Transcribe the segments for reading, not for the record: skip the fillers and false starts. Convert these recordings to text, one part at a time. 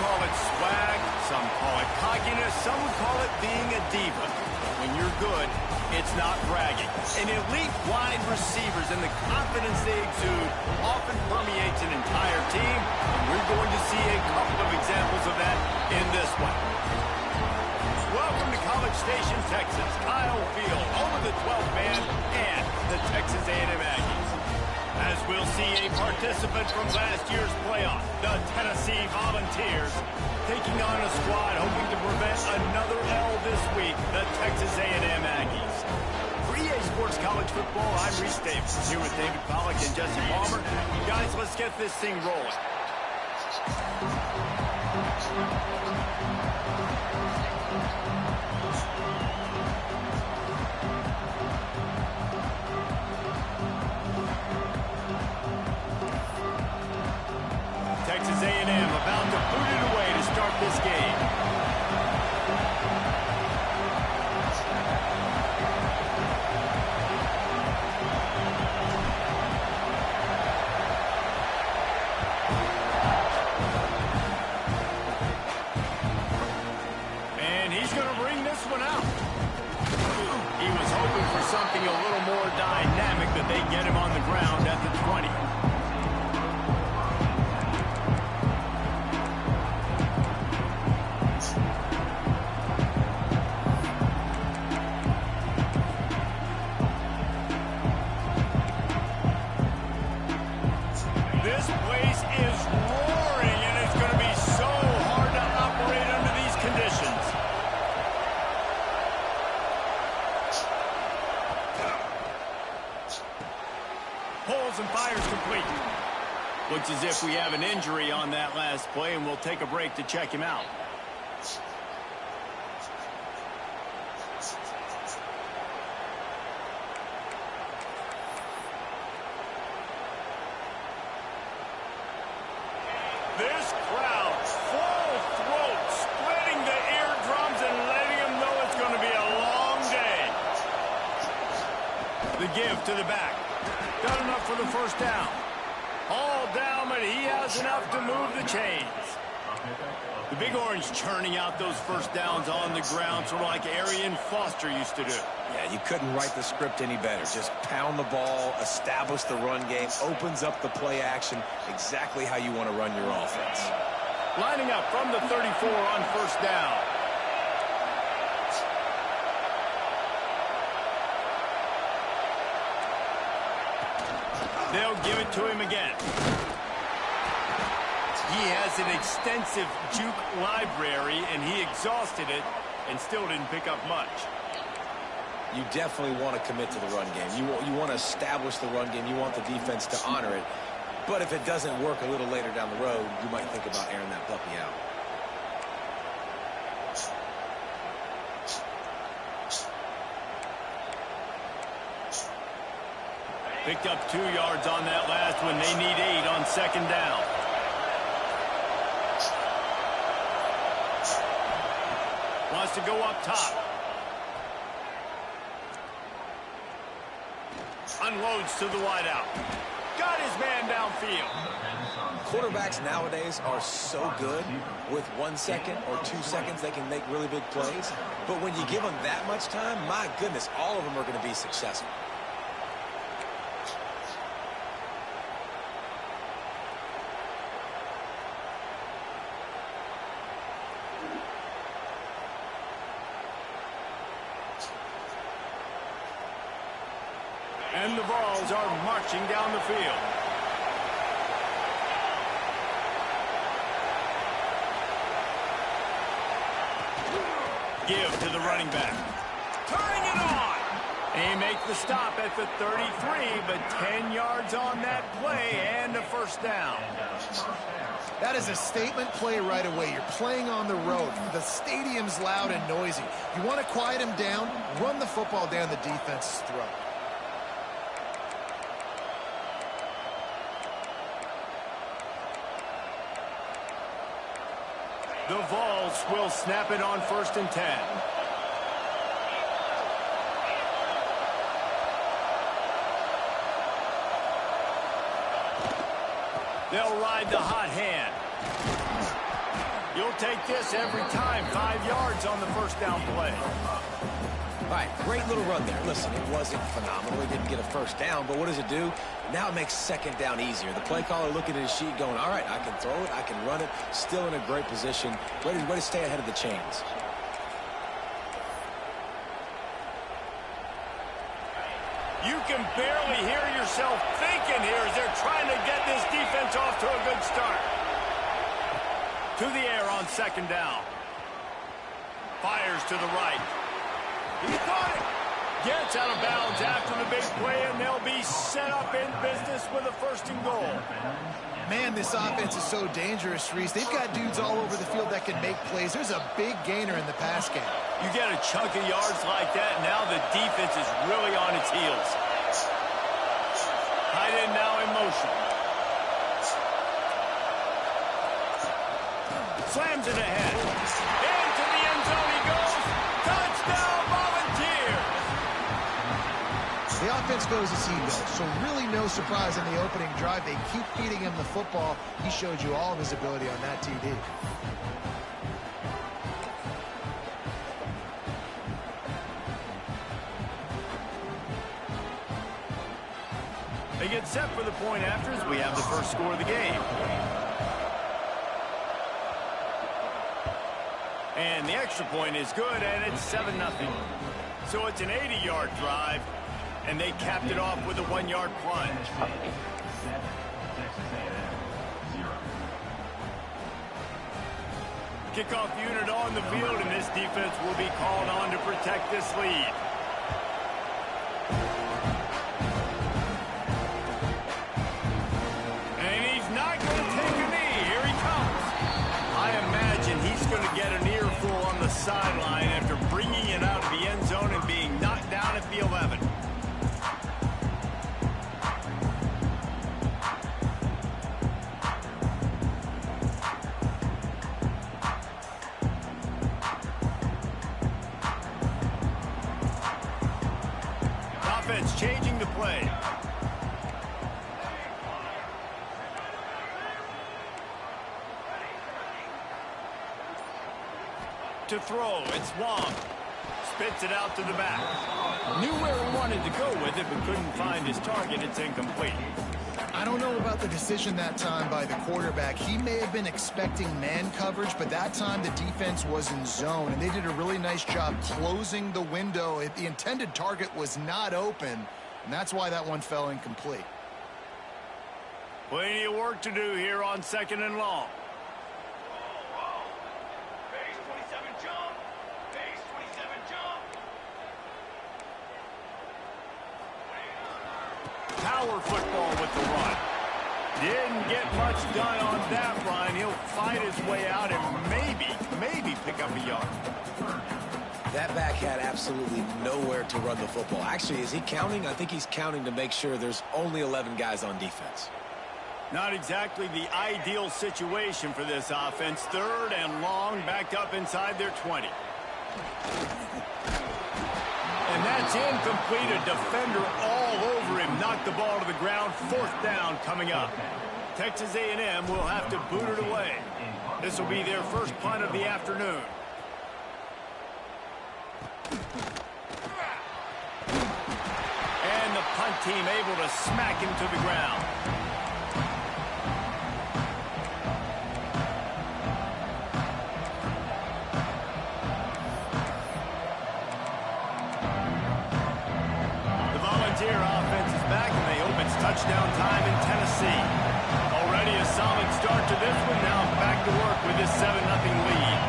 call it swag, some call it cockiness, some would call it being a diva. But when you're good, it's not bragging. And elite wide receivers and the confidence they exude often permeates an entire team, and we're going to see a couple of examples of that in this one. Welcome to College Station, Texas. Kyle Field, home of the 12th man and the Texas A&M Aggies. As we'll see a participant from last year's playoff, the Tennessee Volunteers, taking on a squad hoping to prevent another L this week, the Texas A&M Aggies. For EA Sports College Football, I'm Reese Davis, here with David Pollack and Jesse Palmer. Guys, let's get this thing rolling. Texas A&M about to boot it away to start this game. And he's going to bring this one out. He was hoping for something a little more dynamic, but they get him on the ground at the 20. This place is roaring, and it's going to be so hard to operate under these conditions. Pulls and fires complete. Looks as if we have an injury on that last play, and we'll take a break to check him out. This crowd, full throat, splitting the eardrums and letting them know it's going to be a long day. The give to the back. Got enough for the first down. All down, but he has enough to move the chains. The Big Orange churning out those first downs on the ground, sort of like Arian Foster used to do. Yeah, you couldn't write the script any better. Just pound the ball, establish the run game, opens up the play action, exactly how you want to run your offense. Lining up from the 34 on first down. They'll give it to him again. He has an extensive juke library, and he exhausted it and still didn't pick up much. You definitely want to commit to the run game. You want to establish the run game. You want the defense to honor it. But if it doesn't work a little later down the road, you might think about airing that puppy out. Picked up 2 yards on that last one. They need 8 on second down. Wants to go up top. Unloads to the wideout. Got his man downfield. Quarterbacks nowadays are so good. With 1 second or 2 seconds, they can make really big plays. But when you give them that much time, my goodness, all of them are going to be successful. And the Vols are marching down the field. Give to the running back. Turning it on. They make the stop at the 33, but 10 yards on that play and a first down. That is a statement play right away. You're playing on the road. The stadium's loud and noisy. You want to quiet him down, run the football down the defense's throat. The Vols will snap it on 1st and 10. They'll ride the hot hand. You'll take this every time. 5 yards on the first down play. All right, great little run there. Listen, it wasn't phenomenal. He didn't get a first down, but what does it do? Now it makes second down easier. The play caller looking at his sheet going, all right, I can throw it, I can run it, still in a great position, ready to stay ahead of the chains. You can barely hear yourself thinking here as they're trying to get this defense off to a good start. To the air on second down. Fires to the right. He got it. Gets out of bounds after the big play, and they'll be set up in business with a first and goal. Man, this offense is so dangerous, Reese. They've got dudes all over the field that can make plays. There's a big gainer in the pass game. You get a chunk of yards like that, now the defense is really on its heels. Tight end now in motion. Slams it ahead. Into the end zone he goes. Touchdown, Volunteers! The offense goes as he goes, so really no surprise in the opening drive. They keep feeding him the football. He showed you all of his ability on that TD. They get set for the point after as we have the first score of the game. And the extra point is good, and it's 7-0. So it's an 80-yard drive, and they capped it off with a 1-yard plunge. Kickoff unit on the field, and this defense will be called on to protect this lead. And he's not going to take a knee. Here he comes. I imagine he's going to get an earful on the sideline after bringing it out of the end zone and being knocked down at the 11. Offense changing the play. To throw, it's Wong. Spits it out to the back. Knew where he wanted to go with it, but couldn't find his target. It's incomplete. I don't know about the decision that time by the quarterback. He may have been expecting man coverage, but that time the defense was in zone, and they did a really nice job closing the window. The intended target was not open, and that's why that one fell incomplete. Plenty of work to do here on second and long. Power football with the run. Didn't get much done on that run. He'll fight his way out and maybe pick up a yard. That back had absolutely nowhere to run the football. Actually, is he counting? I think he's counting to make sure there's only 11 guys on defense. Not exactly the ideal situation for this offense. Third and long, backed up inside their 20. And that's incomplete. A defender all over him. Knocked the ball to the ground. Fourth down coming up. Texas A&M will have to boot it away. This will be their first punt of the afternoon. And the punt team able to smack him to the ground. Volunteer offense is back, and they hope it's touchdown time in Tennessee. Already a solid start to this one. Now back to work with this 7-0 lead.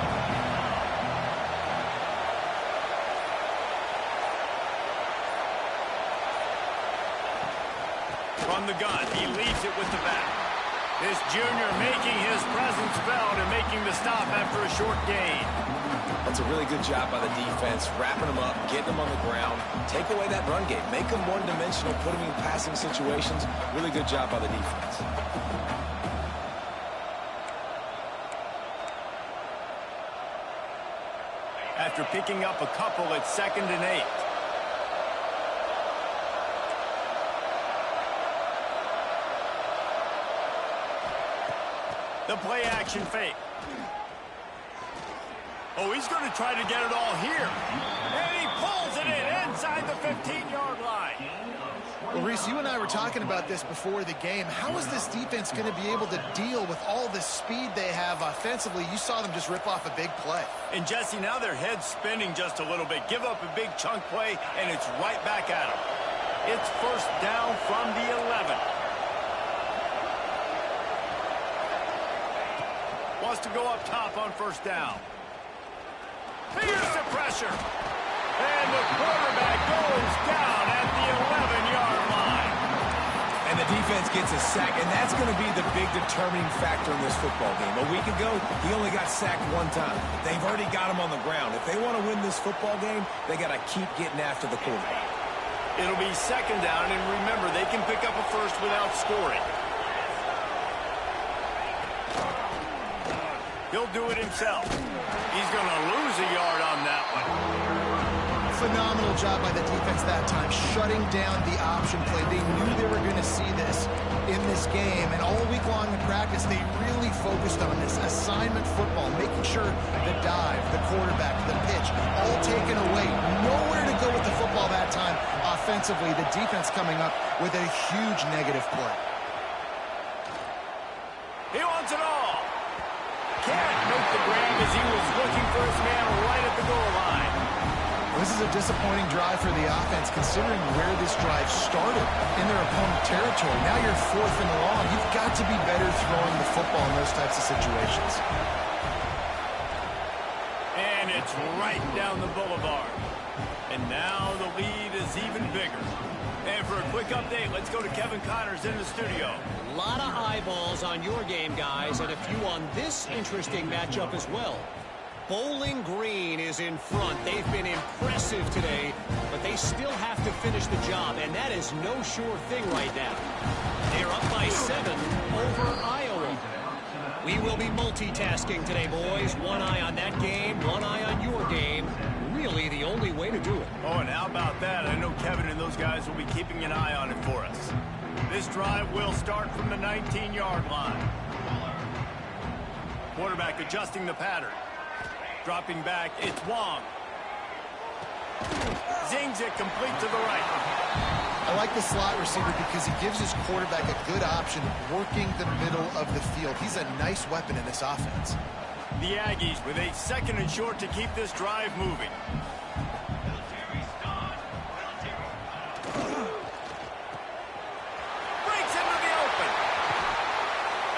From the gun, he leaves it with the back. This junior making his presence felt and making the stop after a short gain. That's a really good job by the defense, wrapping them up, getting them on the ground, take away that run game, make them one-dimensional, put them in passing situations. Really good job by the defense. After picking up a couple, it's 2nd and 8. The play action fake. Oh, he's going to try to get it all here. And he pulls it in inside the 15-yard line. Well, Reese, you and I were talking about this before the game. How is this defense going to be able to deal with all the speed they have offensively? You saw them just rip off a big play. And, Jesse, now their head's spinning just a little bit. Give up a big chunk play, and it's right back at them. It's first down from the 11. Wants to go up top on first down. Here's the pressure. And the quarterback goes down at the 11-yard line. And the defense gets a sack, and that's going to be the big determining factor in this football game. A week ago, he only got sacked one time. They've already got him on the ground. If they want to win this football game, they got to keep getting after the quarterback. It'll be second down, and remember, they can pick up a first without scoring. He'll do it himself. He's going to lose a yard on that one. Phenomenal job by the defense that time, shutting down the option play. They knew they were going to see this in this game, and all week long in practice, they really focused on this assignment football, making sure the dive, the quarterback, the pitch, all taken away. Nowhere to go with the football that time offensively. The defense coming up with a huge negative play. He wants it all. Can't make the grab as he was looking for his man right at the goal line. This is a disappointing drive for the offense, considering where this drive started in their opponent territory. Now you're fourth and long. You've got to be better throwing the football in those types of situations. And it's right down the boulevard. And now the lead is even bigger. And for a quick update, let's go to Kevin Connors in the studio. A lot of eyeballs on your game, guys, and a few on this interesting matchup as well. Bowling Green is in front. They've been impressive today, but they still have to finish the job, and that is no sure thing right now. They're up by 7 over Iowa. We will be multitasking today, boys. One eye on that game, one eye on your game. Really the only way to do it. Oh, and how about that? I know Kevin and those guys will be keeping an eye on it for us. This drive will start from the 19-yard line. Quarterback adjusting the pattern. Dropping back, it's Wong. Zings it complete to the right. I like the slot receiver because he gives his quarterback a good option working the middle of the field. He's a nice weapon in this offense. The Aggies with a second and short to keep this drive moving. Breaks into the open.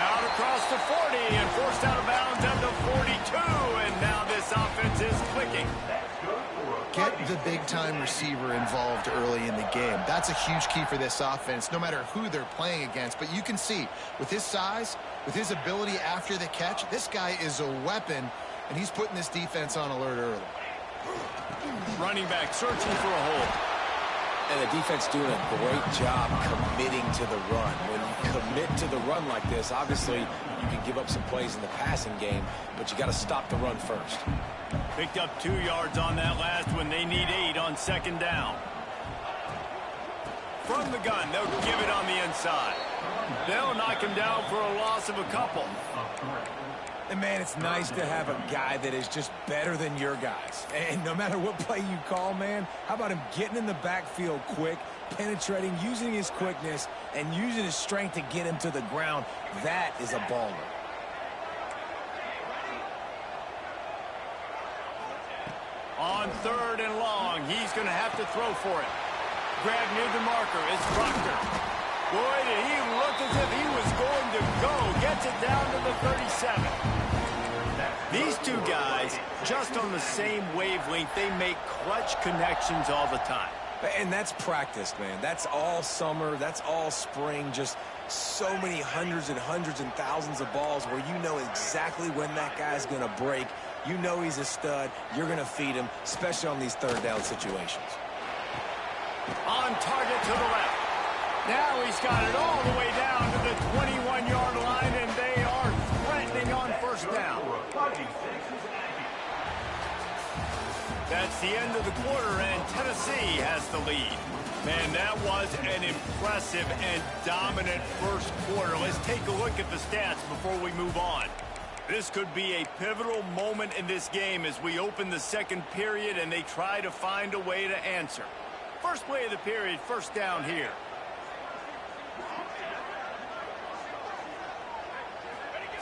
Out across the 40 and forced out of bounds at the 42. And now this offense is clicking. Get the big-time receiver involved early in the game. That's a huge key for this offense, no matter who they're playing against. But you can see, with his size, with his ability after the catch, this guy is a weapon, and he's putting this defense on alert early. Running back searching for a hole. And the defense doing a great job committing to the run. When you commit to the run like this, obviously you can give up some plays in the passing game, but you got to stop the run first. Picked up 2 yards on that last one. They need 8 on second down. From the gun, they'll give it on the inside. They'll knock him down for a loss of a couple. And, man, it's nice to have a guy that is just better than your guys. And no matter what play you call, man, how about him getting in the backfield quick, penetrating, using his quickness, and using his strength to get him to the ground? That is a baller. On third and long, he's going to have to throw for it. Grab near the marker. It's Proctor. Boy, did he look as if he was going to go. Gets it down to the 37. These two guys, just on the same wavelength, they make clutch connections all the time. And that's practice, man. That's all summer. That's all spring. Just so many hundreds and thousands of balls where you know exactly when that guy's going to break. You know he's a stud. You're going to feed him, especially on these third down situations. On target to the left. Now he's got it all the way down to the 21-yard line, and they are threatening on first down. That's the end of the quarter, and Tennessee has the lead. Man, that was an impressive and dominant first quarter. Let's take a look at the stats before we move on. This could be a pivotal moment in this game as we open the second period and they try to find a way to answer. First play of the period, first down here.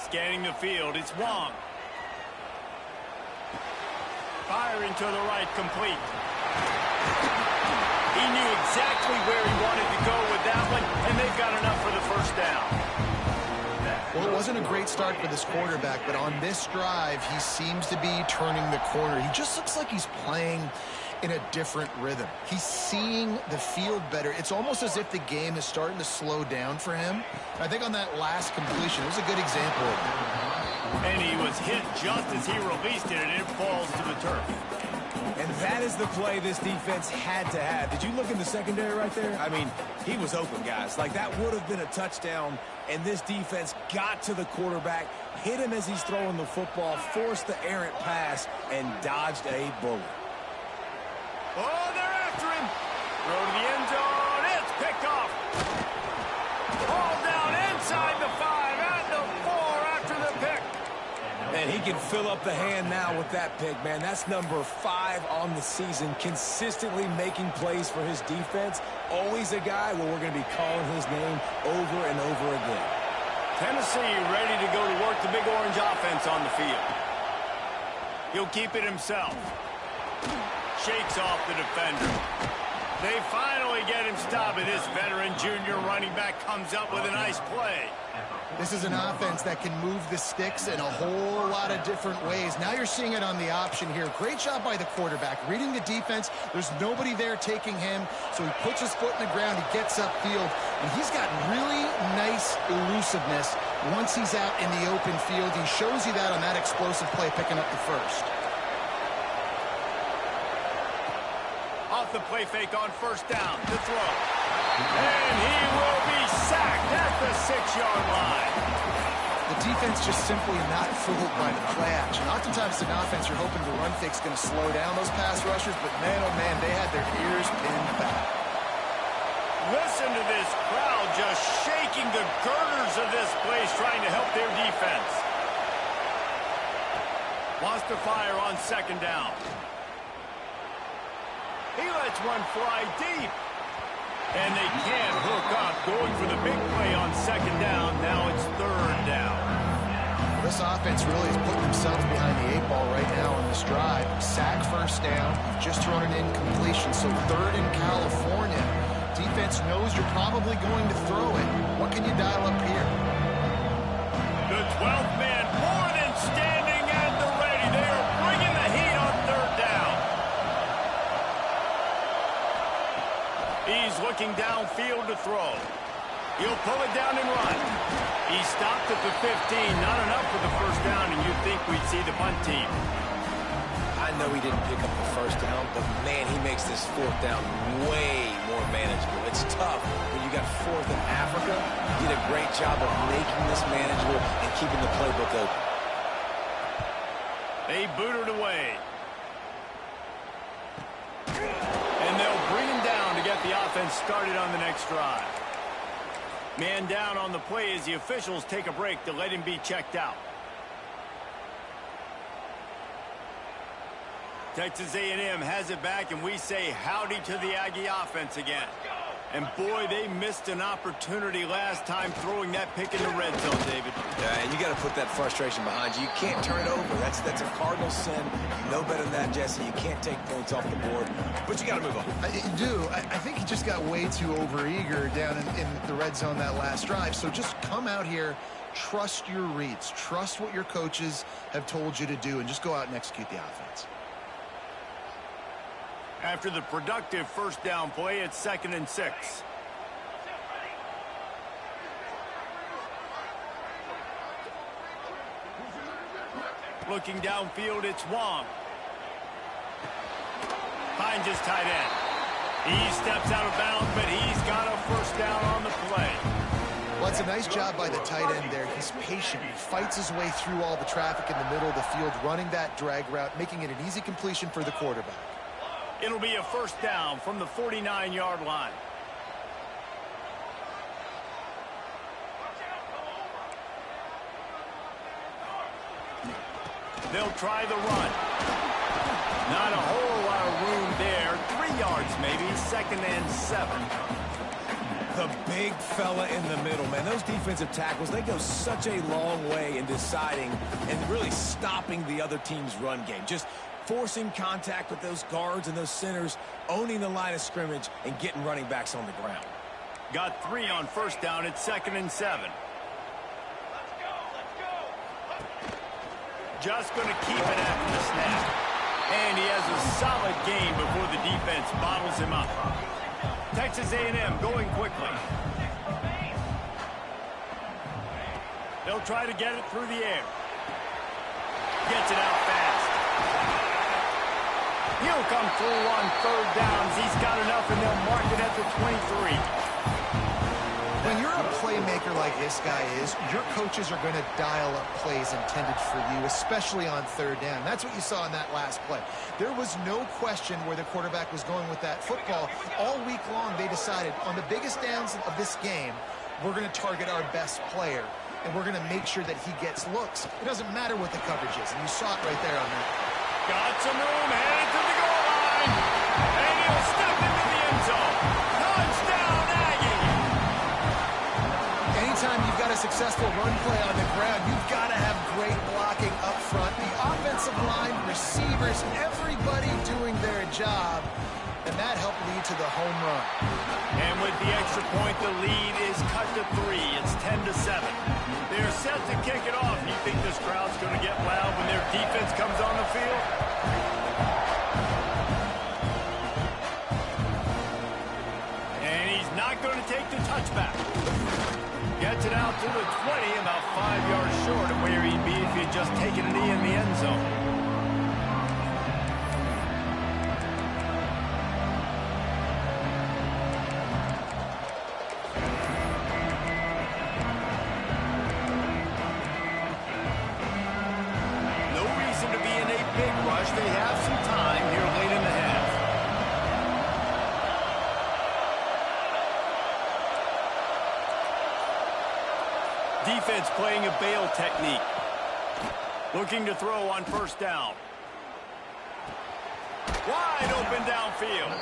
Scanning the field, it's Wong. Firing to the right, complete. He knew exactly where he wanted to go with that one, and they've got enough for the first down. Well, it wasn't a great start for this quarterback, but on this drive, he seems to be turning the corner. He just looks like he's playing in a different rhythm. He's seeing the field better. It's almost as if the game is starting to slow down for him. I think on that last completion, it was a good example of that. And he was hit just as he released it, and it falls to the turf. And that is the play this defense had to have. Did you look in the secondary right there? I mean, he was open, guys. Like, that would have been a touchdown, and this defense got to the quarterback, hit him as he's throwing the football, forced the errant pass, and dodged a bullet. Oh, they're after him. Throw to the end zone. It's picked off. Ball down inside the 5 and the 4 after the pick. And he can fill up the hand now with that pick, man. That's number 5 on the season, consistently making plays for his defense. Always a guy where we're going to be calling his name over and over again. Tennessee ready to go to work the Big Orange offense on the field. He'll keep it himself. Shakes off the defender. They finally get him stopped, and this veteran junior running back comes up with a nice play. This is an offense that can move the sticks in a whole lot of different ways. Now you're seeing it on the option here. Great job by the quarterback. Reading the defense, there's nobody there taking him, so he puts his foot in the ground, he gets upfield, and he's got really nice elusiveness once he's out in the open field. He shows you that on that explosive play, picking up the first. Off the play fake on first down, the throw. And he will be sacked at the 6-yard line. The defense just simply not fooled by the play action. Oftentimes an offense you're hoping the run fake's going to slow down those pass rushers, but man, oh man, they had their ears pinned back. Listen to this crowd just shaking the girders of this place, trying to help their defense. Wants to fire on second down. He lets one fly deep. And they can't hook up, going for the big play on second down. Now it's third down. This offense really is putting themselves behind the 8 ball right now on this drive. Sack first down, just thrown an incompletion, so third in California. Defense knows you're probably going to throw it. What can you dial up here? The 12th man more than standing at the ready. They are bringing the heat on third down. He's looking downfield to throw. He'll pull it down and run. He stopped at the 15. Not enough for the first down, and you'd think we'd see the punt team. I know he didn't pick up the first down, but, man, he makes this fourth down way more manageable. It's tough when you got fourth in Africa. He did a great job of making this manageable and keeping the playbook open. They boot it away. And they'll bring him down to get the offense started on the next drive. Man down on the play as the officials take a break to let him be checked out. Texas A&M has it back, and we say howdy to the Aggie offense again. And, boy, they missed an opportunity last time throwing that pick in the red zone, David. Yeah, and you got to put that frustration behind you. You can't turn it over. That's a cardinal sin. You know better than that, Jesse. You can't take points off the board, but you got to move on. You do. I think he just got way too overeager down in the red zone that last drive. So just come out here, trust your reads, trust what your coaches have told you to do, and just go out and execute the offense. After the productive first down play, it's 2nd and 6. Looking downfield, it's Wong. Finds his tight end. He steps out of bounds, but he's got a first down on the play. Well, it's a nice job by the tight end there. He's patient. He fights his way through all the traffic in the middle of the field, running that drag route, making it an easy completion for the quarterback. It'll be a first down from the 49-yard line. They'll try the run. Not a whole lot of room there. 3 yards maybe, 2nd and 7. The big fella in the middle, man. Those defensive tackles, they go such a long way in deciding and really stopping the other team's run game. Just forcing contact with those guards and those centers, owning the line of scrimmage, and getting running backs on the ground. Got 3 on 1st down at 2nd and 7. Just going to keep it after the snap. And he has a solid game before the defense bottles him up. Texas A&M going quickly. They'll try to get it through the air. Gets it out fast. He'll come through on 3rd downs. He's got enough, and they'll mark it at the 23. When you're a playmaker like this guy is, your coaches are going to dial up plays intended for you, especially on 3rd down. That's what you saw in that last play. There was no question where the quarterback was going with that football. All week long, they decided on the biggest downs of this game, we're going to target our best player, and we're going to make sure that he gets looks. It doesn't matter what the coverage is, and you saw it right there on that. Got some room, headed to the goal line, and he'll step into the end zone. Touchdown, Aggie! Anytime you've got a successful run play on the ground, you've got to have great blocking up front. The offensive line, receivers, everybody doing their job, and that helped lead to the home run. And with the extra point, the lead is cut to 3. It's 10-7. They're set to kick it off. You think this crowd's going to get loud when their defense comes on the field? And he's not going to take the touchback. Gets it out to the 20, about 5 yards short of where he'd be if he had just taken a knee in the end zone. They have some time here late in the half. Defense playing a bail technique. Looking to throw on 1st down. Wide open downfield.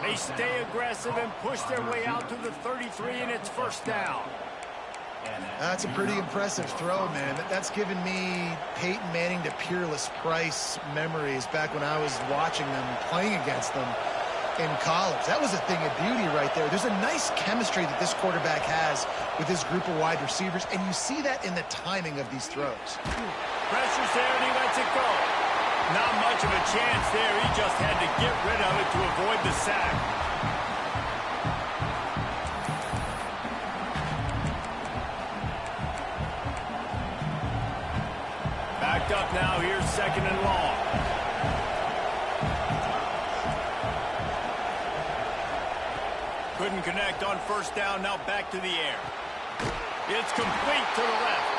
They stay aggressive and push their way out to the 33, and it's 1st down. That's a pretty impressive throw, man. That's given me Peyton Manning to Peerless Price memories back when I was watching them, playing against them in college. That was a thing of beauty right there. There's a nice chemistry that this quarterback has with his group of wide receivers, and you see that in the timing of these throws. Pressure's there, and he lets it go. Not much of a chance there. He just had to get rid of it to avoid the sack. Backed up now. Here's 2nd and long. Couldn't connect on 1st down. Now back to the air. It's complete to the left.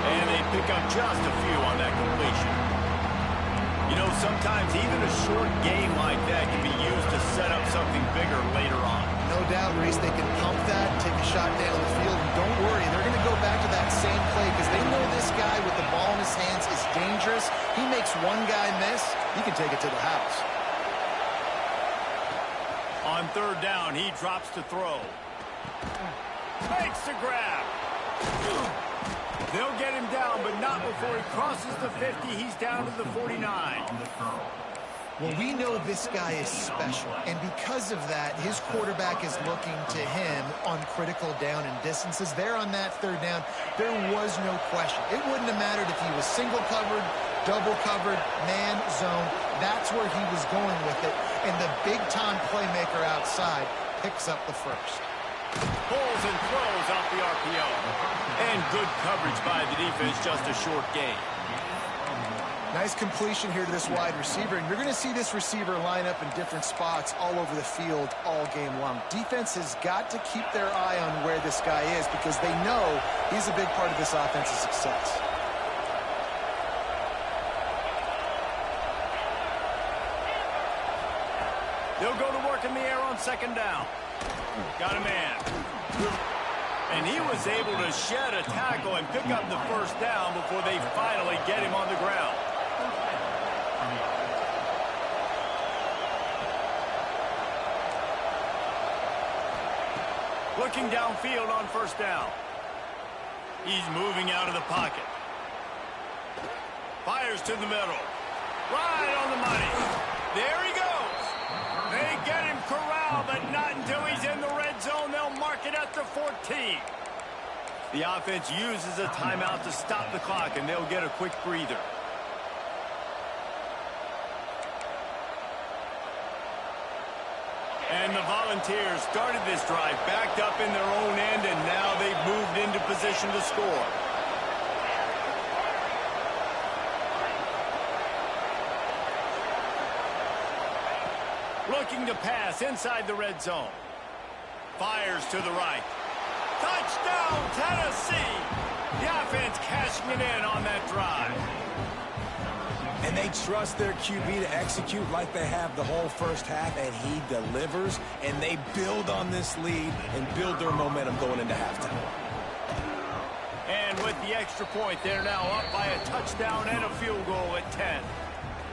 And they pick up just a few on that completion. You know, sometimes even a short game like that can be used to set up something bigger later on. No doubt, Reese, they can pump that, take a shot down the field, and don't worry, they're going to go back to that same play because they know this guy with the ball in his hands is dangerous. He makes one guy miss, he can take it to the house. On 3rd down, he drops to throw. Makes the grab. They'll get him down, but not before he crosses the 50. He's down to the 49. Well, we know this guy is special, and because of that, his quarterback is looking to him on critical down and distances. There on that 3rd down, there was no question. It wouldn't have mattered if he was single covered, double covered, man, zone. That's where he was going with it, and the big-time playmaker outside picks up the first. Pulls and throws out the RPO. And good coverage by the defense, just a short gain. Nice completion here to this wide receiver, and you're going to see this receiver line up in different spots all over the field all game long. Defense has got to keep their eye on where this guy is because they know he's a big part of this offense's success. They'll go to work in the air on 2nd down. Got a man. And he was able to shed a tackle and pick up the 1st down before they finally get him on the ground. Looking downfield on first down. He's moving out of the pocket. Fires to the middle. Right on the money. There he goes. They get him corralled, but not until he's in the red zone. They'll mark it at the 14. The offense uses a timeout to stop the clock, and they'll get a quick breather. And the Volunteers started this drive backed up in their own end, and now they've moved into position to score. Looking to pass inside the red zone. Fires to the right. Touchdown, Tennessee! The offense cashing it in on that drive. And they trust their QB to execute like they have the whole first half, and he delivers, and they build on this lead and build their momentum going into halftime. And with the extra point, they're now up by a touchdown and a field goal at 10.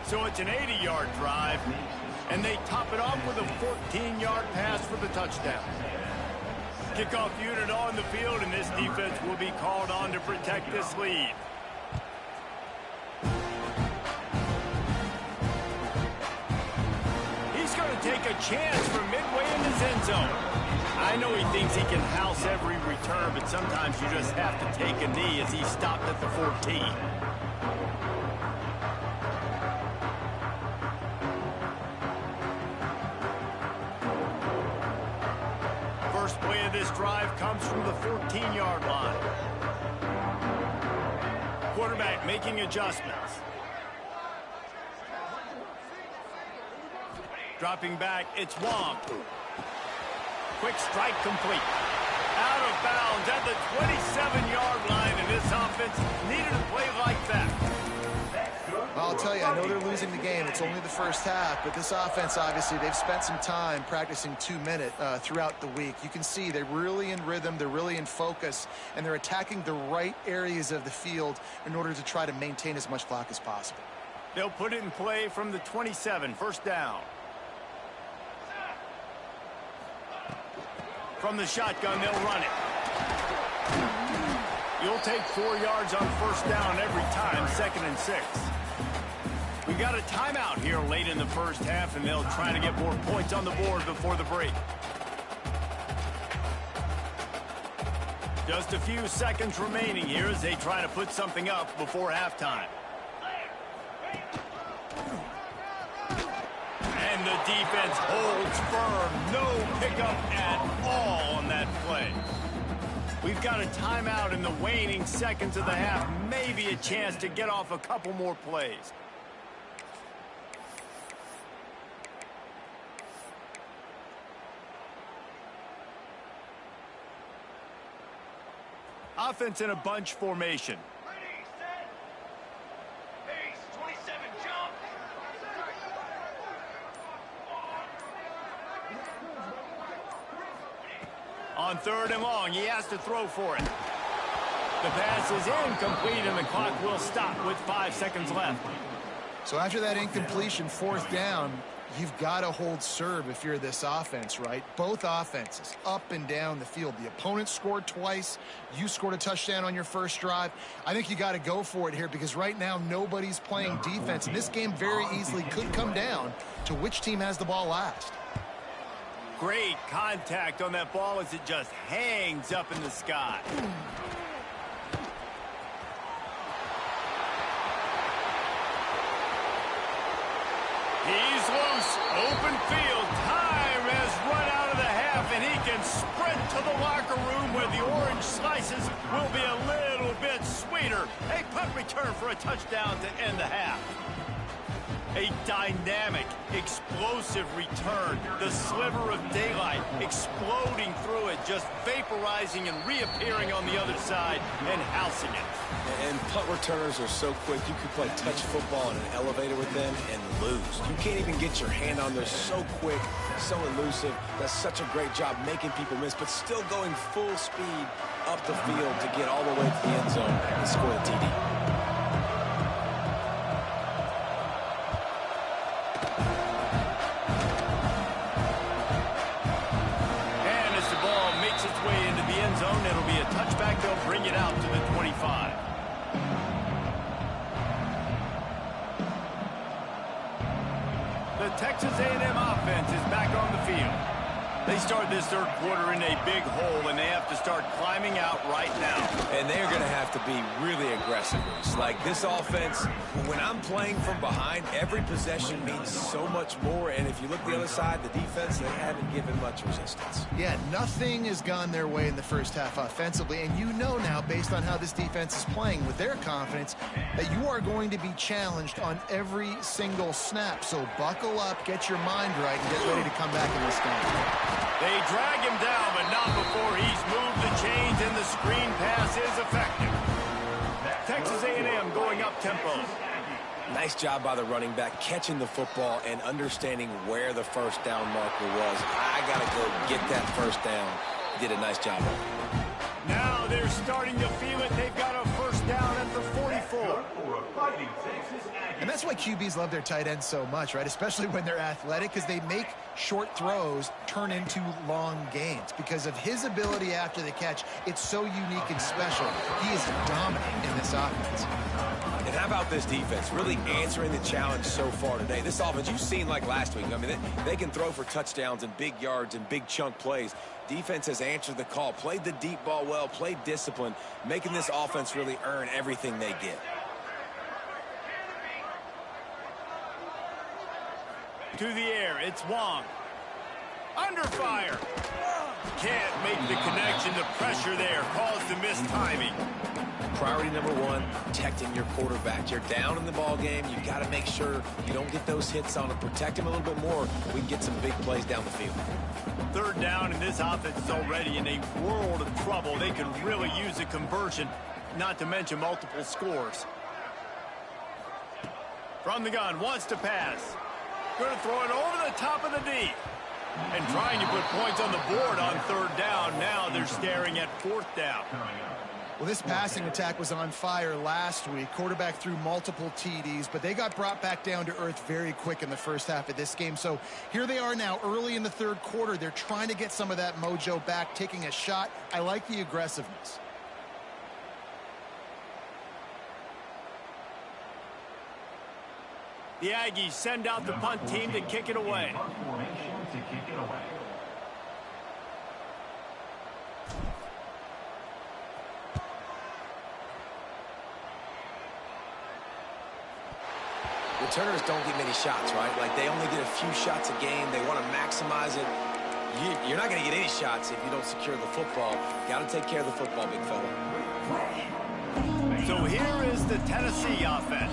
So it's an 80-yard drive, and they top it off with a 14-yard pass for the touchdown. Kickoff unit on the field, and this defense will be called on to protect this lead. He's going to take a chance from midway in his end zone. I know he thinks he can house every return, but sometimes you just have to take a knee as he stopped at the 14. First play of this drive comes from the 14-yard line. Quarterback making adjustments. Dropping back, it's Wong. Quick strike complete. Out of bounds at the 27-yard line, and this offense needed a play like that. I'll tell you, I know they're losing the game. It's only the first half, but this offense, obviously, they've spent some time practicing 2-minute throughout the week. You can see they're really in rhythm, they're really in focus, and they're attacking the right areas of the field in order to try to maintain as much clock as possible. They'll put it in play from the 27, first down. From the shotgun, they'll run it. You'll take 4 yards on first down every time, 2nd and 6. We got a timeout here late in the first half, and they'll try to get more points on the board before the break. Just a few seconds remaining here as they try to put something up before halftime. And the defense holds firm. No pickup at all on that play. We've got a timeout in the waning seconds of the half. Maybe a chance to get off a couple more plays. Offense in a bunch formation. Ready, set, pace, 27, jump. On 3rd and long, he has to throw for it. The pass is incomplete, and the clock will stop with 5 seconds left. So after that incompletion, 4th down, you've got to hold serve if you're this offense, right? Both offenses up and down the field. The opponent scored twice. You scored a touchdown on your first drive. I think you got to go for it here because right now nobody's playing defense. And this game very easily could come down to which team has the ball last. Great contact on that ball as it just hangs up in the sky. He's loose. Open field. Time has run out of the half, and he can sprint to the locker room where the orange slices will be a little bit sweeter. A punt return for a touchdown to end the half. A dynamic, explosive return. The sliver of daylight exploding through it, just vaporizing and reappearing on the other side and housing it. And punt returners are so quick, you could play touch football in an elevator with them and lose. You can't even get your hand on there. So quick, so elusive. Does such a great job making people miss, but still going full speed up the field to get all the way to the end zone and score the TD. they'll bring it out to the 25. The Texas A&M offense is back on the field. They start this third quarter in a big hole, and they have to start climbing out right now. And they're going to have to be really aggressive. Like this offense, when I'm playing from behind, every possession means so much more. And if you look the other side, the defense, they haven't given much resistance. Yeah, nothing has gone their way in the first half offensively. And you know now, based on how this defense is playing with their confidence, that you are going to be challenged on every single snap. So buckle up, get your mind right, and get ready to come back in this game. They drag him down, but not before he's moved the chains, and the screen pass is effective. Texas A&M going up tempo. Nice job by the running back, catching the football and understanding where the first down marker was. I got to go get that first down. He did a nice job of it. Now they're starting to feel it. They've got a first down at the 44. And that's why QBs love their tight ends so much, right? Especially when they're athletic, because they make short throws turn into long gains. Because of his ability after the catch, it's so unique and special. He is dominant in this offense. And how about this defense? Really answering the challenge so far today. This offense, you've seen like last week. I mean, they can throw for touchdowns and big yards and big chunk plays. Defense has answered the call, played the deep ball well, played discipline, making this offense really earn everything they get. To the air, it's Wong. Under fire. Can't make the connection. The pressure there caused the missed timing. Priority number one, protecting your quarterback. You're down in the ball game. You've got to make sure you don't get those hits on him. Protect him a little bit more. We can get some big plays down the field. Third down, and this offense is already in a world of trouble. They can really use a conversion, not to mention multiple scores. From the gun, wants to pass. Going to throw it over the top of the D. And trying to put points on the board on third down. Now they're staring at fourth down. Well, this passing attack was on fire last week. Quarterback threw multiple TDs, but they got brought back down to earth very quick in the first half of this game. So here they are now early in the third quarter. They're trying to get some of that mojo back, taking a shot. I like the aggressiveness. The Aggies send out the punt team to kick it away. Returners don't get many shots, right? Like, they only get a few shots a game. They want to maximize it. You're not going to get any shots if you don't secure the football. Got to take care of the football, big fella. So here is the Tennessee offense.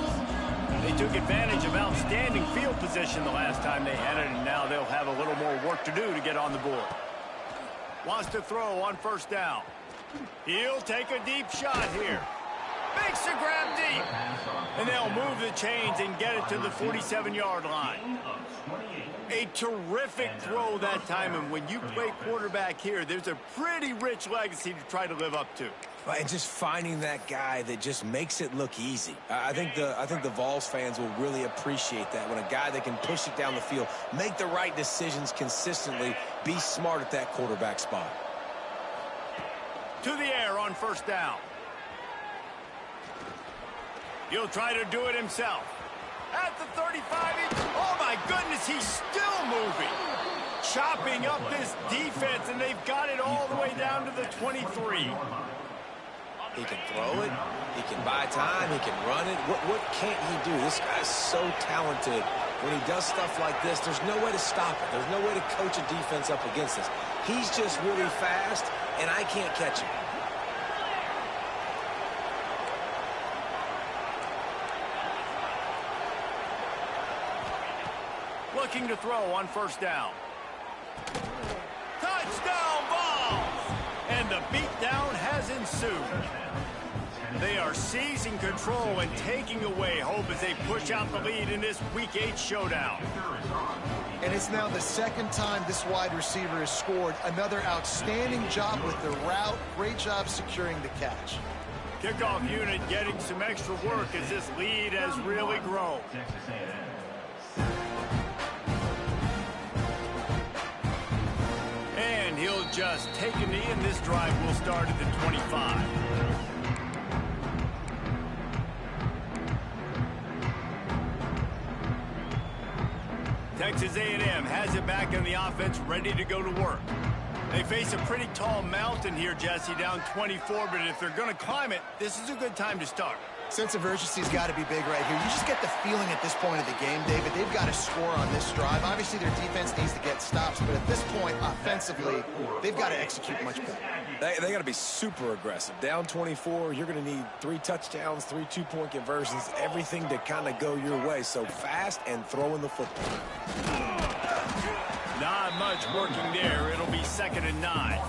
They took advantage of outstanding field position the last time they had it, and now they'll have a little more work to do to get on the board. Wants to throw on first down. He'll take a deep shot here. Makes the grab deep. And they'll move the chains and get it to the 47-yard line. A terrific throw that time, and when you play quarterback here, there's a pretty rich legacy to try to live up to. And just finding that guy that just makes it look easy. I think the Vols fans will really appreciate that, when a guy that can push it down the field, make the right decisions consistently, be smart at that quarterback spot. To the air on first down. He'll try to do it himself. At the 35, oh my goodness, he's still moving. Chopping up this defense, and they've got it all the way down to the 23. He can throw it. He can buy time. He can run it. What can't he do? This guy's so talented. When he does stuff like this, there's no way to stop it. There's no way to coach a defense up against this. He's just really fast, and I can't catch him. Looking to throw on first down. Touchdown, Vols! And the beatdown has ensued. They are seizing control and taking away hope as they push out the lead in this Week 8 showdown. And it's now the second time this wide receiver has scored. Another outstanding job with the route. Great job securing the catch. Kickoff unit getting some extra work as this lead has really grown. And he'll just take a knee, and this drive will start at the 25. Texas A&M has it back on the offense, ready to go to work. They face a pretty tall mountain here, Jesse, down 24, but if they're going to climb it, this is a good time to start. Sense of urgency's got to be big right here. You just get the feeling at this point of the game, David, they've got to score on this drive. Obviously, their defense needs to get stops, but at this point, offensively, they've got to execute much better. They got to be super aggressive. Down 24, you're going to need 3 touchdowns, 3 2-point conversions, everything to kind of go your way. So fast and throwing the football. Not much working there. It'll be 2nd and 9.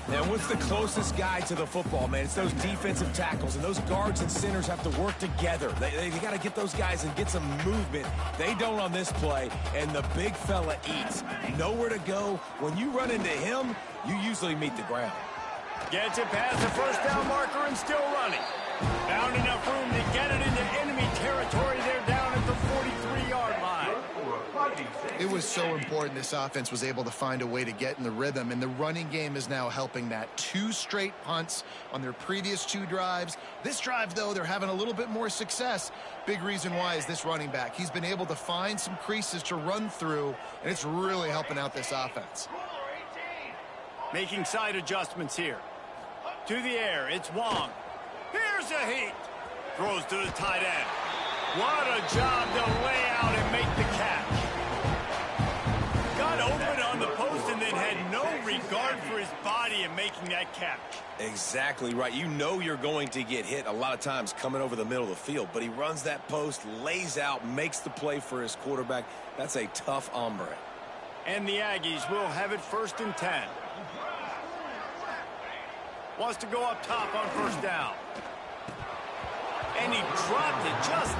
And what's the closest guy to the football, man? It's those defensive tackles, and those guards and centers have to work together. They got to get those guys and get some movement. They don't on this play, and the big fella eats. Nowhere to go. When you run into him, you usually meet the ground. Gets it past the first down marker and still running. Found enough room to get it into enemy territory. They're down at the 43-yard line. It was so important this offense was able to find a way to get in the rhythm, and the running game is now helping that. 2 straight punts on their previous 2 drives. This drive, though, they're having a little bit more success. Big reason why is this running back. He's been able to find some creases to run through, and it's really helping out this offense. Making side adjustments here. To the air, it's Wong. Here's a heat. Throws to the tight end. What a job to lay out and make the catch. Got open on the post and then had no regard for his body in making that catch. Exactly right. You know you're going to get hit a lot of times coming over the middle of the field, but he runs that post, lays out, makes the play for his quarterback. That's a tough hombre. And the Aggies will have it 1st and 10. Wants to go up top on 1st down. And he dropped it just...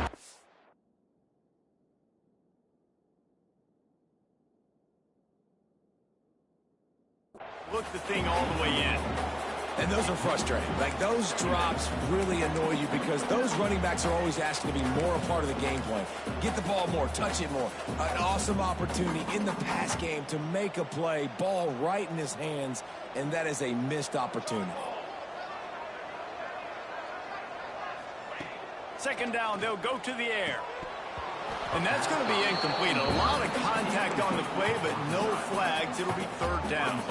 Look the thing all the way in. And those are frustrating. Like, those drops really annoy you because those running backs are always asking to be more a part of the game plan. Get the ball more, touch it more. An awesome opportunity in the pass game to make a play, ball right in his hands, and that is a missed opportunity. 2nd down, they'll go to the air. And that's going to be incomplete. A lot of contact on the play, but no flags. It'll be 3rd down.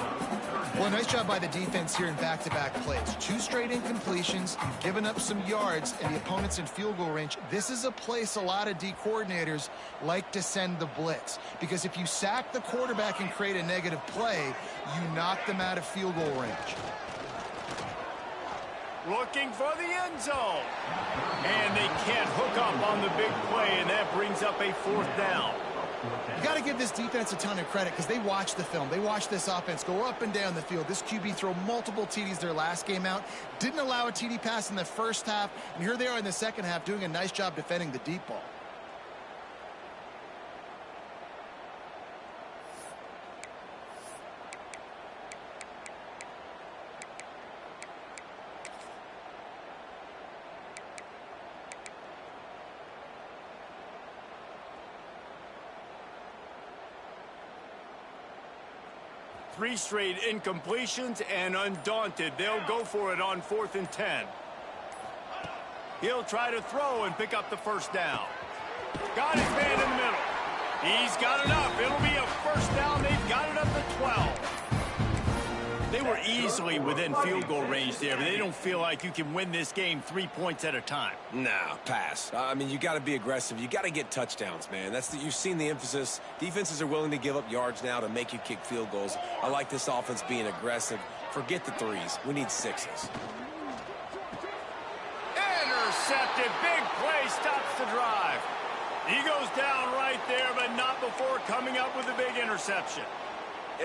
Well, nice job by the defense here in back-to-back plays. 2 straight incompletions. You've given up some yards, and the opponent's in field goal range. This is a place a lot of D coordinators like to send the blitz. Because if you sack the quarterback and create a negative play, you knock them out of field goal range. Looking for the end zone. And they can't hook up on the big play, and that brings up a 4th down. You got to give this defense a ton of credit because they watch the film. They watch this offense go up and down the field. This QB throw multiple TDs their last game out. Didn't allow a TD pass in the first half. And here they are in the second half doing a nice job defending the deep ball. Three straight incompletions, and undaunted, they'll go for it on 4th and 10. He'll try to throw and pick up the 1st down. Got his man in the middle. He's got enough. It'll be a 1st down. They've got it up to 12. They were easily within field goal range there, but they don't feel like you can win this game 3 points at a time. Nah, pass. I mean, you got to be aggressive. You got to get touchdowns, man. You've seen the emphasis. Defenses are willing to give up yards now to make you kick field goals. I like this offense being aggressive. Forget the 3s. We need 6s. Intercepted. Big play stops the drive. He goes down right there, but not before coming up with a big interception.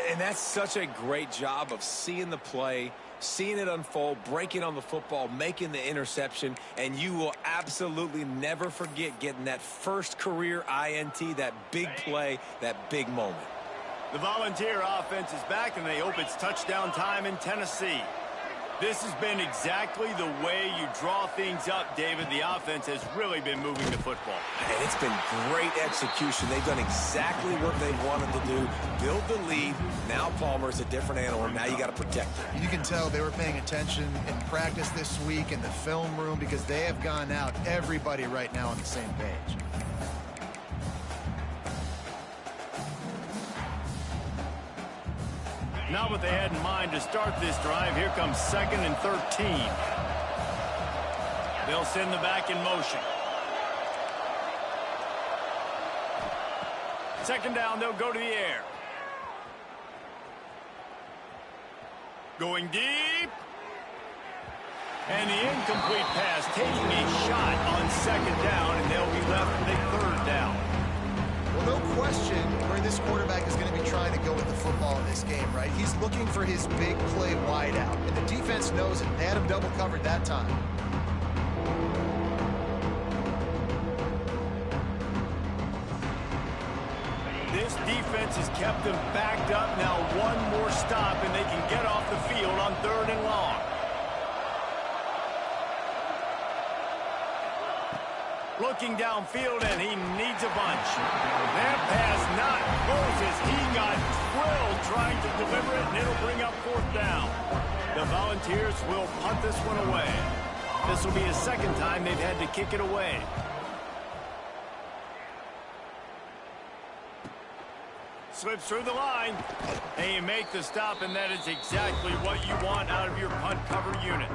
And that's such a great job of seeing the play, seeing it unfold, breaking on the football, making the interception, and you will absolutely never forget getting that first career INT, that big play, that big moment. The Volunteer offense is back, and they hope it's touchdown time in Tennessee. This has been exactly the way you draw things up, David. The offense has really been moving the football. And it's been great execution. They've done exactly what they wanted to do. Build the lead. Now Palmer's a different animal. Now you got to protect him. You can tell they were paying attention in practice this week in the film room because they have gone out, everybody right now on the same page. Not what they had in mind to start this drive. Here comes 2nd and 13. They'll send the back in motion. 2nd down, they'll go to the air. Going deep. And the incomplete pass taking a shot on 2nd down, and they'll be left with a 3rd down. Well, no question where this quarterback is going to be trying to go with the football in this game, right? He's looking for his big play wide out, and the defense knows it. They had him double covered that time. This defense has kept them backed up. Now one more stop, and they can get off the field on 3rd and long. Looking downfield, and he needs a bunch. That pass not Moses. He got drilled trying to deliver it, and it'll bring up 4th down. The Volunteers will punt this one away. This will be the 2nd time they've had to kick it away. Slips through the line. And you make the stop, and that is exactly what you want out of your punt cover unit.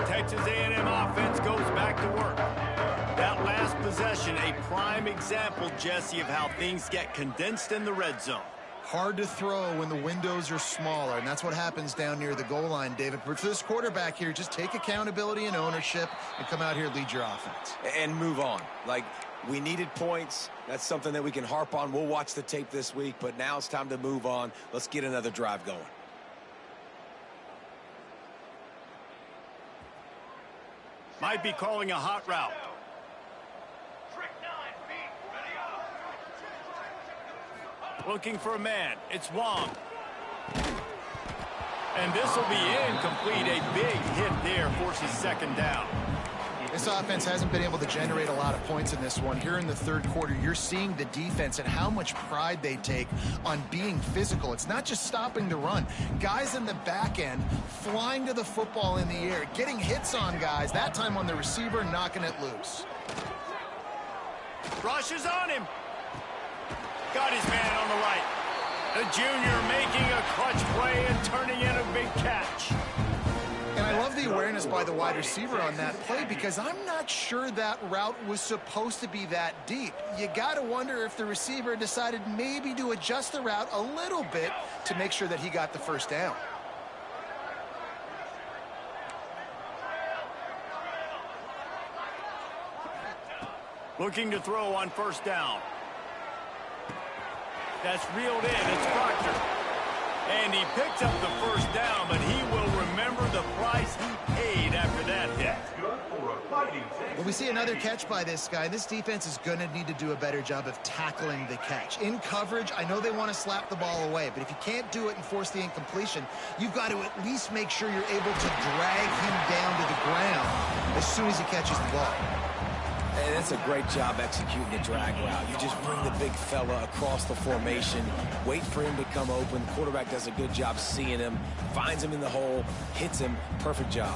Texas A&M offense goes back to work. That last possession, a prime example, Jesse, of how things get condensed in the red zone. Hard to throw when the windows are smaller, and that's what happens down near the goal line, David. But for this quarterback here, just take accountability and ownership and come out here and lead your offense. And move on. Like, we needed points. That's something that we can harp on. We'll watch the tape this week, but now it's time to move on. Let's get another drive going. Might be calling a hot route. Trick 9, feet, ready up. Looking for a man. It's Wong. And this will be incomplete. A big hit there forces 2nd down. This offense hasn't been able to generate a lot of points in this one. Here in the 3rd quarter, you're seeing the defense and how much pride they take on being physical. It's not just stopping the run. Guys in the back end flying to the football in the air, getting hits on guys, that time on the receiver, knocking it loose. Rushes on him. Got his man on the right. The junior making a clutch play and turning in a big catch. And I love the awareness by the wide receiver on that play because I'm not sure that route was supposed to be that deep. You got to wonder if the receiver decided maybe to adjust the route a little bit to make sure that he got the 1st down. Looking to throw on 1st down. That's reeled in. It's Proctor. And he picks up the 1st down, but he will remember the price he paid after that hit. When we see another catch by this guy, this defense is going to need to do a better job of tackling the catch. In coverage, I know they want to slap the ball away, but if you can't do it and force the incompletion, you've got to at least make sure you're able to drag him down to the ground as soon as he catches the ball. And that's a great job executing the drag route. You just bring the big fella across the formation, wait for him to come open. The quarterback does a good job seeing him, finds him in the hole, hits him. Perfect job.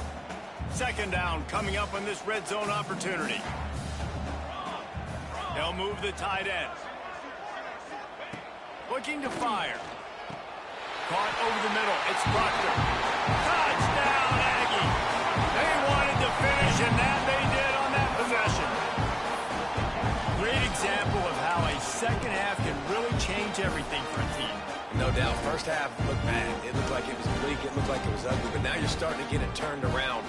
2nd down coming up on this red zone opportunity. They'll move the tight end. Looking to fire. Caught over the middle. It's Proctor. Touchdown, Aggie. They wanted to finish, and that they did on that possession. Great example of how a 2nd half can really change everything for a team. No doubt. 1st half looked bad. It looked like it was bleak. It looked like it was ugly. But now you're starting to get it turned around.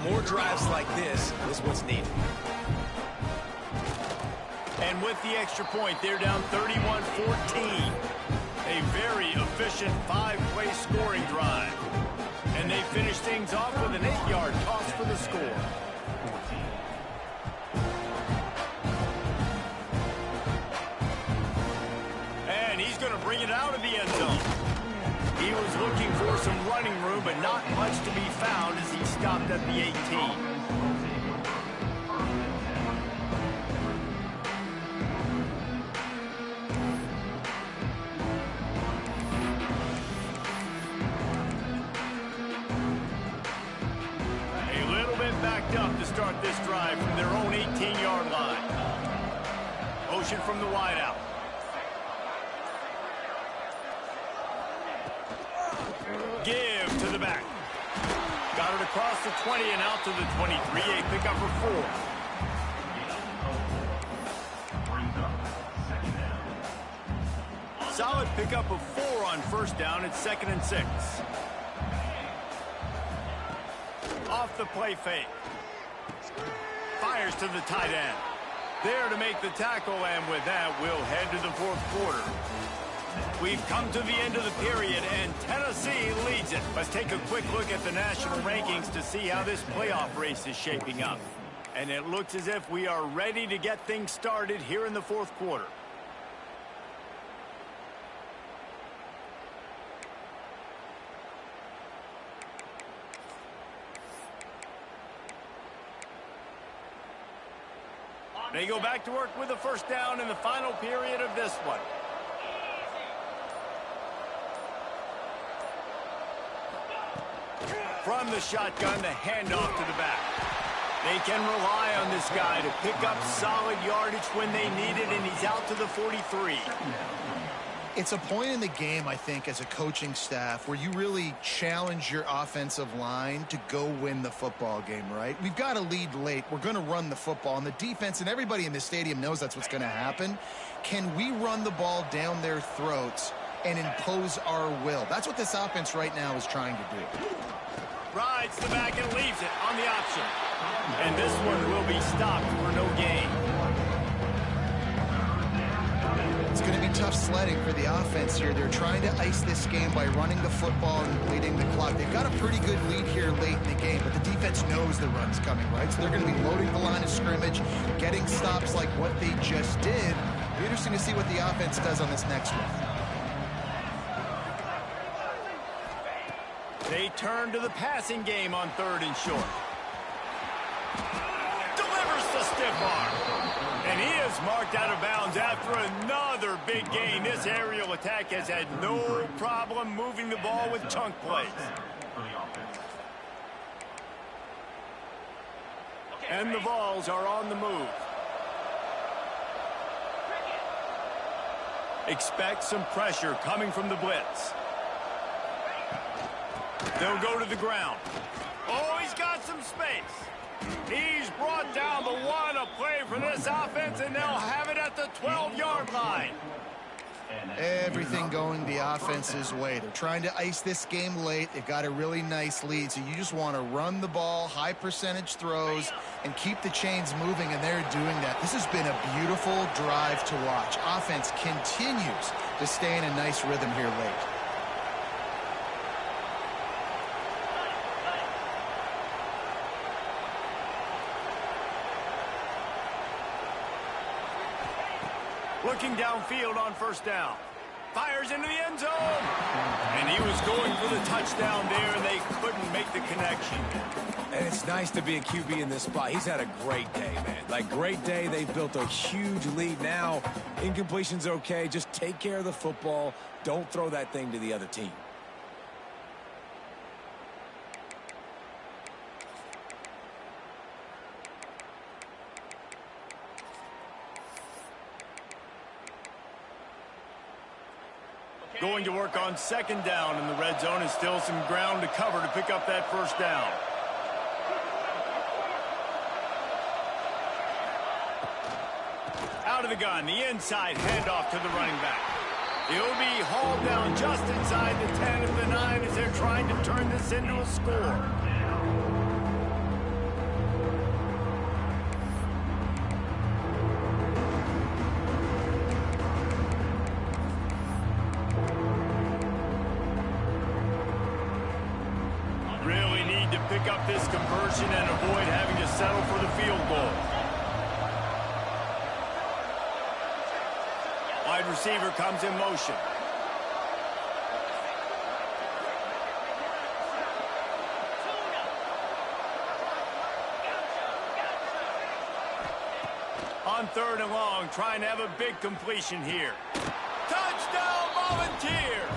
More drives like this is what's needed. And with the extra point, they're down 31-14. A very efficient 5-play scoring drive. And And they finish things off with an 8-yard toss for the score. And he's going to bring it out of the end zone. He was looking for some running room, but not much to be found as he stopped at the 18. Up to start this drive from their own 18-yard line. Motion from the wideout. Give to the back. Got it across the 20 and out to the 23. A pickup for 4. Solid pickup of 4 on first down. It's 2nd and 6. Off the play fake. Fires to the tight end. There to make the tackle, and with that, we'll head to the 4th quarter. We've come to the end of the period, and Tennessee leads it. Let's take a quick look at the national rankings to see how this playoff race is shaping up. And it looks as if we are ready to get things started here in the 4th quarter. They go back to work with a first down in the final period of this one. From the shotgun, the handoff to the back. They can rely on this guy to pick up solid yardage when they need it, and he's out to the 43. It's a point in the game, I think, as a coaching staff where you really challenge your offensive line to go win the football game, right? We've got a lead late. We're going to run the football. And the defense and everybody in this stadium knows that's what's going to happen. Can we run the ball down their throats and impose our will? That's what this offense right now is trying to do. Rides the back and leaves it on the option. And this one will be stopped for no gain. It's going to be tough sledding for the offense here. They're trying to ice this game by running the football and bleeding the clock. They've got a pretty good lead here late in the game, but the defense knows the run's coming, right? So they're going to be loading the line of scrimmage, getting stops like what they just did. It'll be interesting to see what the offense does on this next one. They turn to the passing game on 3rd and short. Delivers the stiff arm. And he is marked out of bounds after another big gain. This aerial attack has had no problem moving the ball with chunk plays. And the Vols are on the move. Expect some pressure coming from the blitz. They'll go to the ground. Oh, he's got some space. He's brought down the one, a play for this offense, and they'll have it at the 12-yard line. Everything going the offense's way. They're trying to ice this game late. They've got a really nice lead, so you just want to run the ball, high percentage throws, and keep the chains moving, and they're doing that. This has been a beautiful drive to watch. Offense continues to stay in a nice rhythm here late. Looking downfield on first down. Fires into the end zone. And he was going for the touchdown there, and they couldn't make the connection. And it's nice to be a QB in this spot. He's had a great day, man. Like, great day. They've built a huge lead now. Incompletion's okay. Just take care of the football. Don't throw that thing to the other team. Going to work on 2nd down in the red zone, and still some ground to cover to pick up that first down. Out of the gun, the inside handoff to the running back. He'll be hauled down just inside the 10 of the 9 as they're trying to turn this into a score. pick up this conversion and avoid having to settle for the field goal. Wide receiver comes in motion. On 3rd and long, trying to have a big completion here. Touchdown, Volunteers!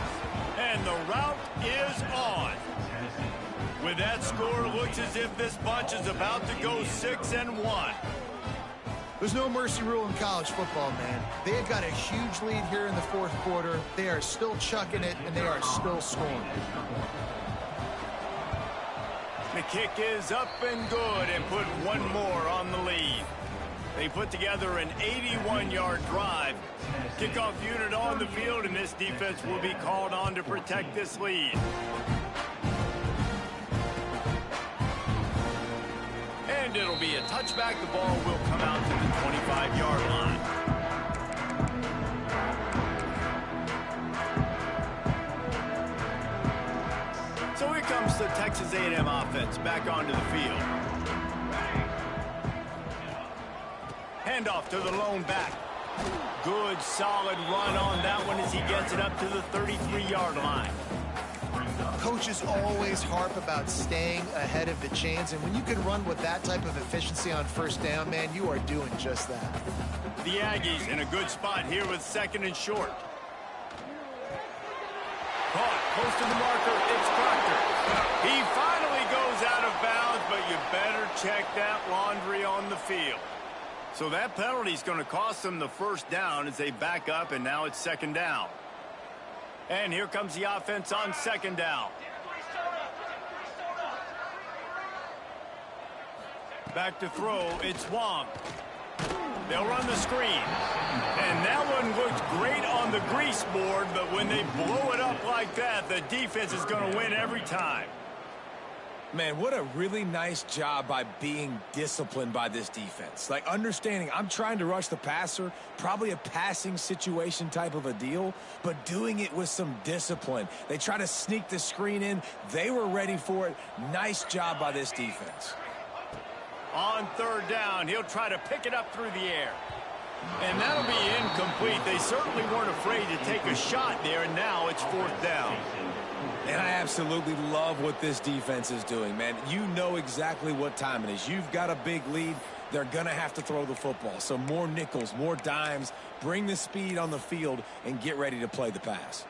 And the route is on. With that score, it looks as if this bunch is about to go 6-1. There's no mercy rule in college football, man. They have got a huge lead here in the 4th quarter. They are still chucking it, and they are still scoring. The kick is up and good and put one more on the lead. They put together an 81-yard drive. Kickoff unit on the field, and this defense will be called on to protect this lead. And it'll be a touchback. The ball will come out to the 25-yard line. So here comes the Texas A&M offense back onto the field. Handoff to the lone back. Good, solid run on that one as he gets it up to the 33-yard line. Coaches always harp about staying ahead of the chains, and when you can run with that type of efficiency on 1st down, man, you are doing just that. The Aggies in a good spot here with 2nd and short. Caught, close to the marker, it's Proctor. He finally goes out of bounds, but you better check that laundry on the field. So that penalty is going to cost them the 1st down as they back up, and now it's 2nd down. And here comes the offense on 2nd down. Back to throw, it's Wong. They'll run the screen. And that one looked great on the grease board, but when they blow it up like that, the defense is going to win every time. Man, what a really nice job by being disciplined by this defense. Like, understanding I'm trying to rush the passer, probably a passing situation type of a deal, but doing it with some discipline. They try to sneak the screen in. They were ready for it. Nice job by this defense. On 3rd down, he'll try to pick it up through the air. And that'll be incomplete. They certainly weren't afraid to take a shot there, and now it's 4th down. And I absolutely love what this defense is doing, man. You know exactly what time it is. You've got a big lead. They're going to have to throw the football. So more nickels, more dimes, bring the speed on the field, and get ready to play the pass.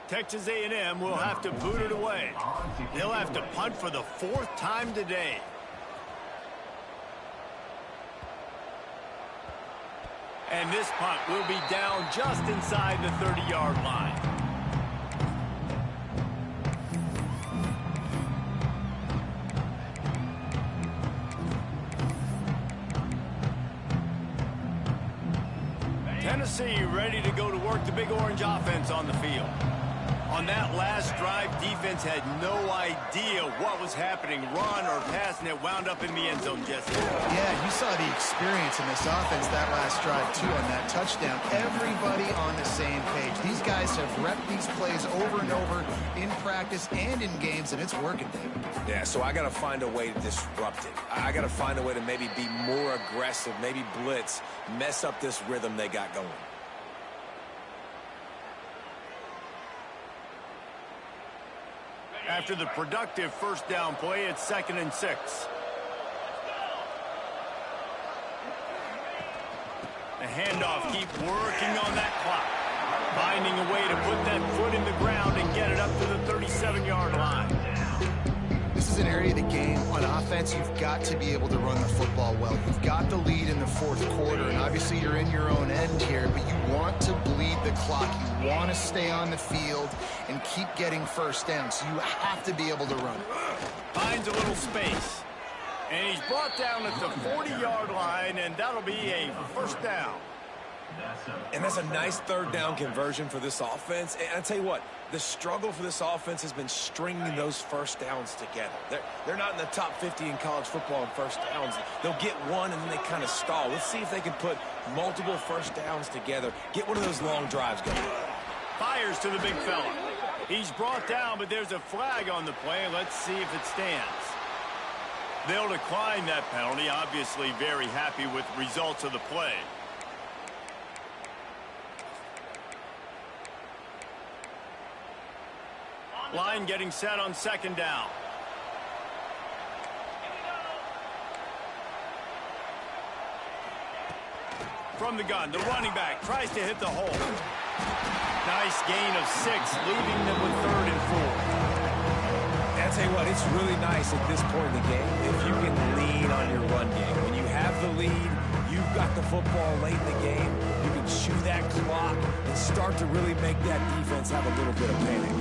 Texas A&M will have to boot it away. They'll have to punt for the 4th time today. And this punt will be down just inside the 30-yard line. Tennessee ready to go to work the Big Orange offense on the field. On that last drive, defense had no idea what was happening, run or pass, and it wound up in the end zone, Jesse. Yeah, you saw the experience in this offense that last drive, too, on that touchdown. Everybody on the same page. These guys have repped these plays over and over in practice and in games, and it's working, David. Yeah, so I got to find a way to disrupt it. I got to find a way to maybe be more aggressive, maybe blitz, mess up this rhythm they got going. After the productive 1st down play, it's 2nd and 6. The handoff, keep working on that clock. Finding a way to put that foot in the ground and get it up to the 37-yard line. This is an area of the game on offense you've got to be able to run the football well. You've got the lead in the 4th quarter, and obviously you're in your own end here, but you want to bleed the clock. You want to stay on the field and keep getting 1st down, so you have to be able to run it. Finds a little space. And he's brought down at the 40-yard line, and that'll be a 1st down. And that's a nice 3rd down conversion for this offense. And I tell you what, the struggle for this offense has been stringing those 1st downs together. They're not in the top 50 in college football in 1st downs. They'll get one and then they kind of stall. Let's see if they can put multiple 1st downs together. Get one of those long drives going. Fires to the big fella. He's brought down, but there's a flag on the play. Let's see if it stands. They'll decline that penalty. Obviously very happy with results of the play. Line getting set on second down. From the gun, the running back tries to hit the hole. Nice gain of 6, leaving them with 3rd and 4. I'll tell you what, it's really nice at this point in the game if you can lean on your run game. When you have the lead, you've got the football late in the game, you can chew that clock and start to really make that defense have a little bit of panic.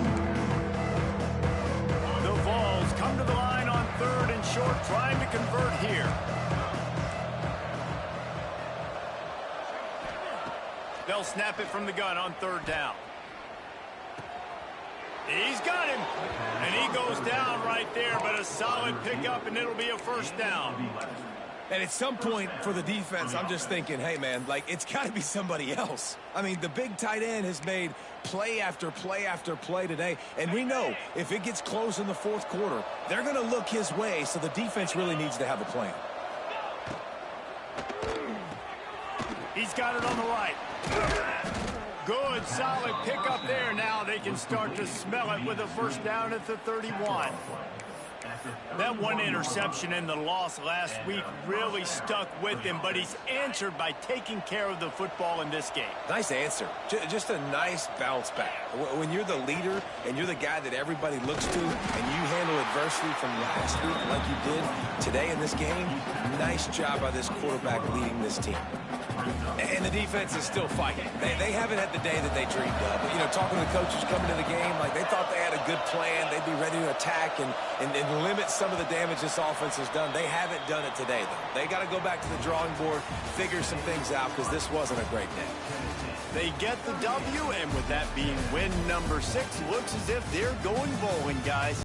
The Vols come to the line on 3rd and short, trying to convert here. They'll snap it from the gun on 3rd down. He's got him. And he goes down right there, but a solid pickup, and it'll be a 1st down. And at some point for the defense, I'm just thinking, hey, man, like, it's got to be somebody else. I mean, the big tight end has made play after play after play today. And we know if it gets close in the 4th quarter, they're going to look his way, so the defense really needs to have a plan. He's got it on the right. Good, solid pickup there. Now they can start to smell it with a 1st down at the 31. That one interception and the loss last week really stuck with him, but he's answered by taking care of the football in this game. Nice answer. Just a nice bounce back. When you're the leader and you're the guy that everybody looks to and you handle adversity from last week like you did today in this game, nice job by this quarterback leading this team. And the defense is still fighting. They haven't had the day that they dreamed of. But, you know, talking to the coaches coming to the game, like they thought they had a good plan. They'd be ready to attack and limit some of the damage this offense has done. They haven't done it today, though. They got to go back to the drawing board, figure some things out, because this wasn't a great day. They get the W, and with that being win number 6, looks as if they're going bowling, guys.